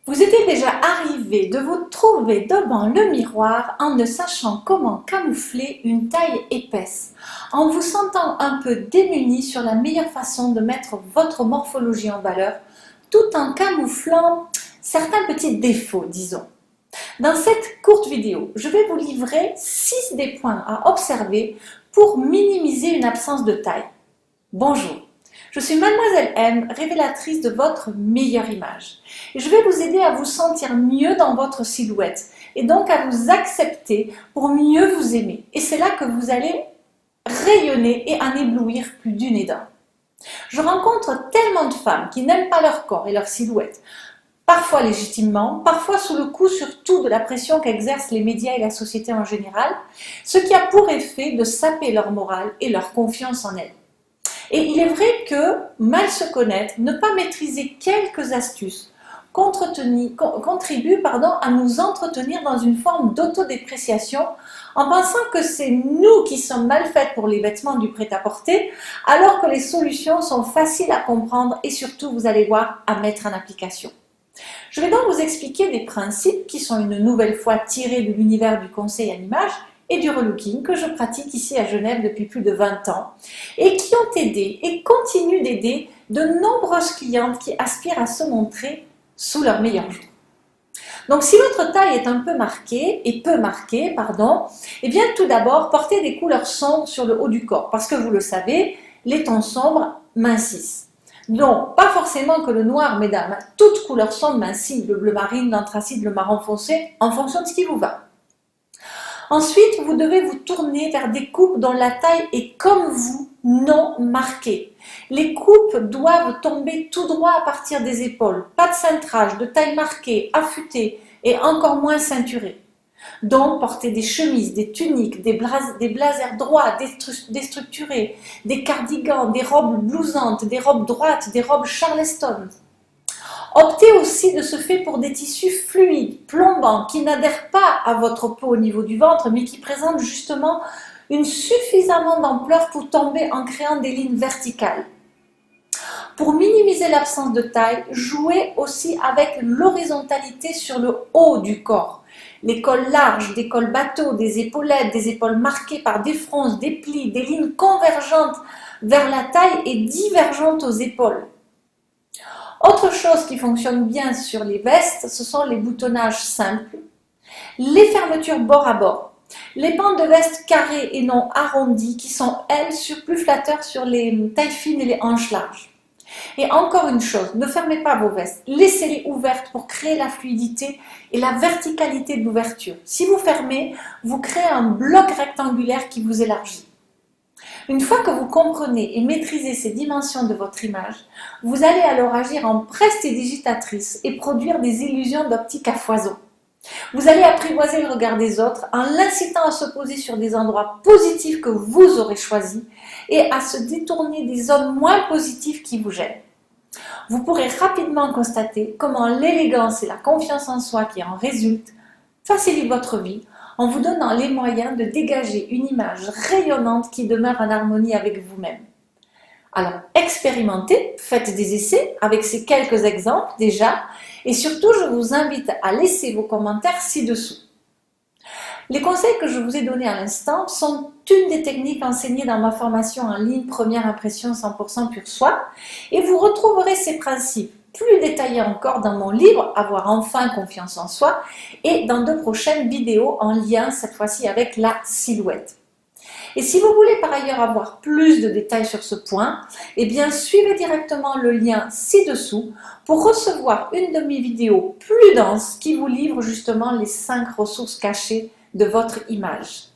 Vous était déjà arrivé de vous trouver devant le miroir en ne sachant comment camoufler une taille épaisse, en vous sentant un peu démuni sur la meilleure façon de mettre votre morphologie en valeur, tout en camouflant certains petits défauts, disons. Dans cette courte vidéo, je vais vous livrer 6 des points à observer pour minimiser une absence de taille. Bonjour, je suis Mademoiselle M, révélatrice de votre meilleure image. Et je vais vous aider à vous sentir mieux dans votre silhouette et donc à vous accepter pour mieux vous aimer. Et c'est là que vous allez rayonner et en éblouir plus d'une et d'un. Je rencontre tellement de femmes qui n'aiment pas leur corps et leur silhouette, parfois légitimement, parfois sous le coup surtout de la pression qu'exercent les médias et la société en général, ce qui a pour effet de saper leur morale et leur confiance en elles. Et il est vrai que mal se connaître, ne pas maîtriser quelques astuces, contribue à nous entretenir dans une forme d'autodépréciation en pensant que c'est nous qui sommes mal faites pour les vêtements du prêt-à-porter, alors que les solutions sont faciles à comprendre et surtout, vous allez voir, à mettre en application. Je vais donc vous expliquer des principes qui sont une nouvelle fois tirés de l'univers du conseil à l'image et du relooking que je pratique ici à Genève depuis plus de 20 ans et qui ont aidé et continuent d'aider de nombreuses clientes qui aspirent à se montrer sous leur meilleur jour. Donc si votre taille est un peu marquée, eh bien tout d'abord portez des couleurs sombres sur le haut du corps parce que vous le savez, les tons sombres mincissent. Donc pas forcément que le noir, mesdames, toute couleur sombre mincit, le bleu marine, l'anthracite, le marron foncé, en fonction de ce qui vous va. Ensuite, vous devez vous tourner vers des coupes dont la taille est comme vous, non marquée. Les coupes doivent tomber tout droit à partir des épaules, pas de cintrage, de taille marquée, affûtée et encore moins ceinturée. Donc, portez des chemises, des tuniques, des blazers droits, déstructurés, des cardigans, des robes blousantes, des robes droites, des robes charleston. Optez aussi de ce fait pour des tissus fluides, plombants, qui n'adhèrent pas à votre peau au niveau du ventre, mais qui présentent justement une suffisamment d'ampleur pour tomber en créant des lignes verticales. Pour minimiser l'absence de taille, jouez aussi avec l'horizontalité sur le haut du corps. Les cols larges, des cols bateaux, des épaulettes, des épaules marquées par des fronces, des plis, des lignes convergentes vers la taille et divergentes aux épaules. Autre chose qui fonctionne bien sur les vestes, ce sont les boutonnages simples, les fermetures bord à bord, les pans de veste carrées et non arrondies qui sont, elles, plus flatteurs sur les tailles fines et les hanches larges. Et encore une chose, ne fermez pas vos vestes, laissez-les ouvertes pour créer la fluidité et la verticalité de l'ouverture. Si vous fermez, vous créez un bloc rectangulaire qui vous élargit. Une fois que vous comprenez et maîtrisez ces dimensions de votre image, vous allez alors agir en prestidigitatrice et produire des illusions d'optique à foison. Vous allez apprivoiser le regard des autres en l'incitant à se poser sur des endroits positifs que vous aurez choisis et à se détourner des zones moins positives qui vous gênent. Vous pourrez rapidement constater comment l'élégance et la confiance en soi qui en résultent facilitent votre vie en vous donnant les moyens de dégager une image rayonnante qui demeure en harmonie avec vous-même. Alors, expérimentez, faites des essais avec ces quelques exemples déjà, et surtout, je vous invite à laisser vos commentaires ci-dessous. Les conseils que je vous ai donnés à l'instant sont une des techniques enseignées dans ma formation en ligne Première Impression 100% Pur Soi, et vous retrouverez ces principes plus détaillés encore dans mon livre Avoir enfin confiance en soi et dans de prochaines vidéos en lien cette fois-ci avec la silhouette. Et si vous voulez par ailleurs avoir plus de détails sur ce point, eh bien suivez directement le lien ci-dessous pour recevoir une de mes vidéos plus denses qui vous livre justement les 5 ressources cachées de votre image.